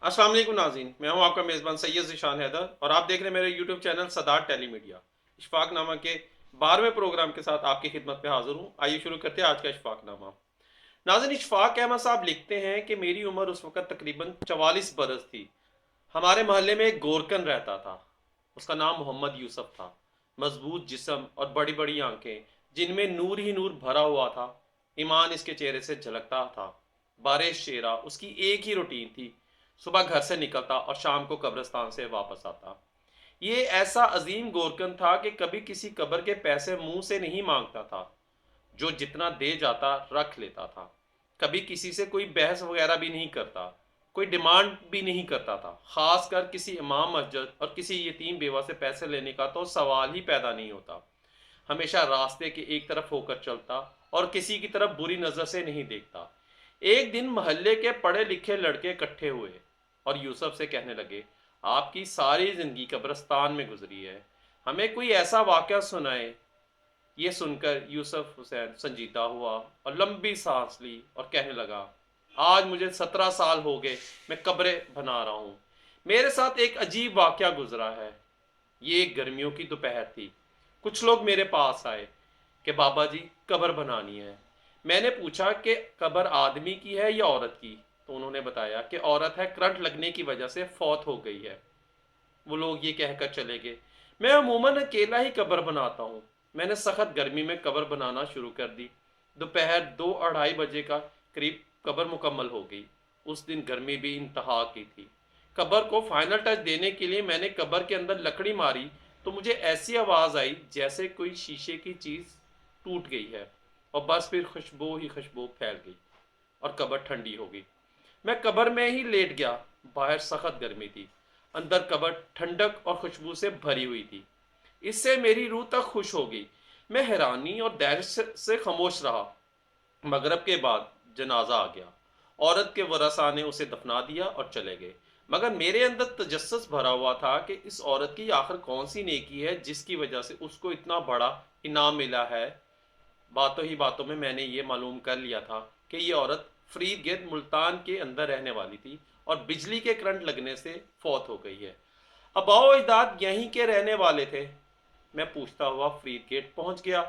अस्सलाम वालेकुम नाज़रीन, मैं हूं आपका मेज़बान सैयद ज़ीशान हैदर और आप देख रहे हैं मेरे YouTube channel Sadat tele media. इशफाकनामा के 12वें प्रोग्राम के साथ आपकी खिदमत में हाजिर हूं। आइए शुरू करते हैं आज का इशफाकनामा। नाज़रीन, इशफाक अहमद साहब लिखते हैं कि मेरी उम्र उस वक़्त तकरीबन 44 बरस थी। हमारे मोहल्ले में एक गोरकन रहता था। उसका नाम मोहम्मद यूसुफ था। मजबूत जिस्म और बड़ी बड़ी आंखें जिनमें नूर ही नूर भरा हुआ था। ईमान इसके चेहरे से झलकता था। बारिश शेरा उसकी एक ही रूटीन थी। सुबह घर से निकलता और शाम को कब्रिस्तान से वापस आता। ये ऐसा अजीम गोरकन था कि कभी किसी कब्र के पैसे मुंह से नहीं मांगता था। जो जितना दे जाता रख लेता था। कभी किसी से कोई बहस वगैरह भी नहीं करता। कोई डिमांड भी नहीं करता था। खास कर किसी इमाम मस्जिद और किसी यतीम बेवा से पैसे लेने का तो सवाल ही पैदा नहीं होता। हमेशा रास्ते के एक तरफ होकर चलता और किसी की तरफ बुरी नज़र से नहीं देखता। एक दिन मोहल्ले के पढ़े लिखे लड़के इकट्ठे हुए और यूसुफ से कहने लगे, आपकी सारी ज़िंदगी कब्रिस्तान में गुजरी है, हमें कोई ऐसा वाक़या सुनाए। ये सुनकर यूसुफ हुसैन संजीदा हुआ और लंबी सांस ली और कहने लगा, आज मुझे 17 साल हो गए, मैं कब्रें बना रहा हूँ। मेरे साथ एक अजीब वाक़या गुजरा है। ये एक गर्मियों की दोपहर थी। कुछ लोग मेरे पास आए कि बाबा जी कब्र बनानी है। मैंने पूछा कि कब्र आदमी की है या औरत की। तो उन्होंने बताया कि औरत है, करंट लगने की वजह से फौत हो गई है। वो लोग ये कहकर चले गए। मैं अमूमन अकेला ही कब्र बनाता हूँ। मैंने सख्त गर्मी में कब्र बनाना शुरू कर दी। दोपहर 2-2:30 बजे का करीब कब्र मुकम्मल हो गई। उस दिन गर्मी भी इंतहा की थी। कब्र को फाइनल टच देने के लिए मैंने कब्र के अंदर लकड़ी मारी तो मुझे ऐसी आवाज़ आई जैसे कोई शीशे की चीज़ टूट गई है। और बस फिर खुशबू ही खुशबू फैल गई और कब्र ठंडी हो गई। मैं कब्र में ही लेट गया। बाहर सख्त गर्मी थी। अंदर कब्र ठंडक और खुशबू से भरी हुई थी। इससे मेरी रूह तक खुश हो गई। मैं हैरानी और दहशत से खामोश रहा। मगरब के बाद जनाजा आ गया। औरत के वरसा ने उसे दफना दिया और चले गए। मगर मेरे अंदर तजस्सुस भरा हुआ था कि इस औरत की आखिर कौन सी नेकी है जिसकी वजह से उसको इतना बड़ा इनाम मिला है। बातों ही बातों में मैंने ये मालूम कर लिया था कि ये औरत फरीद गेट मुल्तान के अंदर रहने वाली थी और बिजली के करंट लगने से फौत हो गई है। अबाओ अजदाद यहीं के रहने वाले थे। मैं पूछता हुआ फरीद गेट पहुंच गया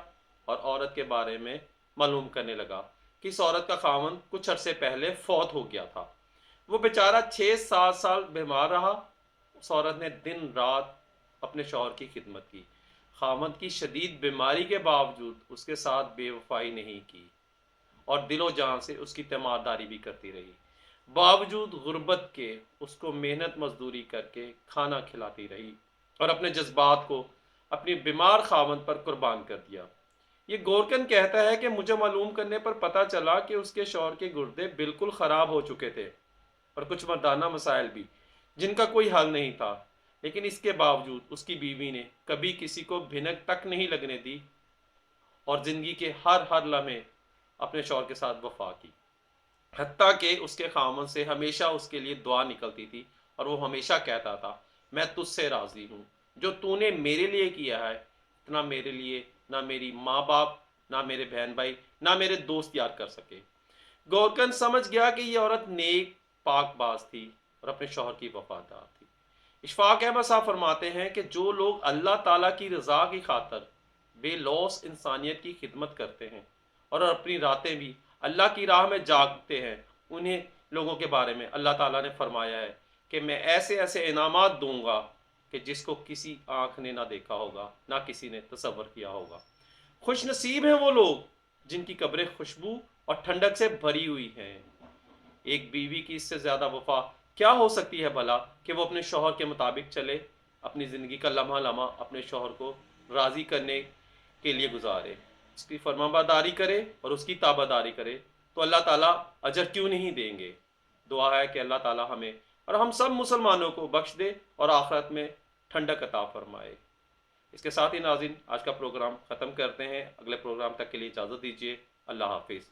और औरत के बारे में मालूम करने लगा कि इस औरत का खामन कुछ अरसे पहले फौत हो गया था। वो बेचारा 6-7 साल बीमार रहा। उस औरत ने दिन रात अपने शौहर की खिदमत की। खामद की शदीद बीमारी के बावजूद उसके साथ बेवफाई नहीं की और दिलो जान से उसकी तीमारदारी भी करती रही। बावजूद गुर्बत के उसको मेहनत मजदूरी करके खाना खिलाती रही और अपने जज्बात को अपनी बीमार खामद पर कुर्बान कर दिया। ये गोरकन कहता है कि मुझे मालूम करने पर पता चला कि उसके शौहर के गुर्दे बिल्कुल ख़राब हो चुके थे और कुछ मर्दाना मसाइल भी जिनका कोई हल नहीं था। लेकिन इसके बावजूद उसकी बीवी ने कभी किसी को भिनक तक नहीं लगने दी और ज़िंदगी के हर हर लम्हे अपने शौहर के साथ वफा की। हत्ता कि उसके खामन से हमेशा उसके लिए दुआ निकलती थी और वो हमेशा कहता था, मैं तुझसे राज़ी हूँ। जो तूने मेरे लिए किया है इतना मेरे लिए ना मेरी माँ बाप, ना मेरे बहन भाई, ना मेरे दोस्त याद कर सके। गोरकन समझ गया कि ये औरत नेक पाकबाज थी और अपने शौहर की वफादार थी। इशफाक अहमद साहब फरमाते हैं कि जो लोग अल्लाह ताला की रज़ा की खातर बेलौस इंसानियत की खिदमत करते हैं और अपनी रातें भी अल्लाह की राह में जागते हैं, उन्हें लोगों के बारे में अल्लाह ताला ने फरमाया है कि मैं ऐसे ऐसे इनामात दूंगा कि जिसको किसी आँख ने ना देखा होगा, ना किसी ने तसव्वुर किया होगा। खुश नसीब हैं वो लोग जिनकी कब्रें खुशबू और ठंडक से भरी हुई हैं। एक बीवी की इससे ज़्यादा वफा क्या हो सकती है भला कि वो अपने शौहर के मुताबिक चले, अपनी ज़िंदगी का लम्हा लम्हा अपने शौहर को राज़ी करने के लिए गुजारे, उसकी फरमाबरदारी करे और उसकी ताबादारी करे। तो अल्लाह ताला अजर क्यों नहीं देंगे। दुआ है कि अल्लाह ताला हमें और हम सब मुसलमानों को बख्श दे और आखिरत में ठंडक अता फरमाए। इसके साथ ही नाज़रीन आज का प्रोग्राम ख़त्म करते हैं। अगले प्रोग्राम तक के लिए इजाज़त दीजिए। अल्लाह हाफिज़।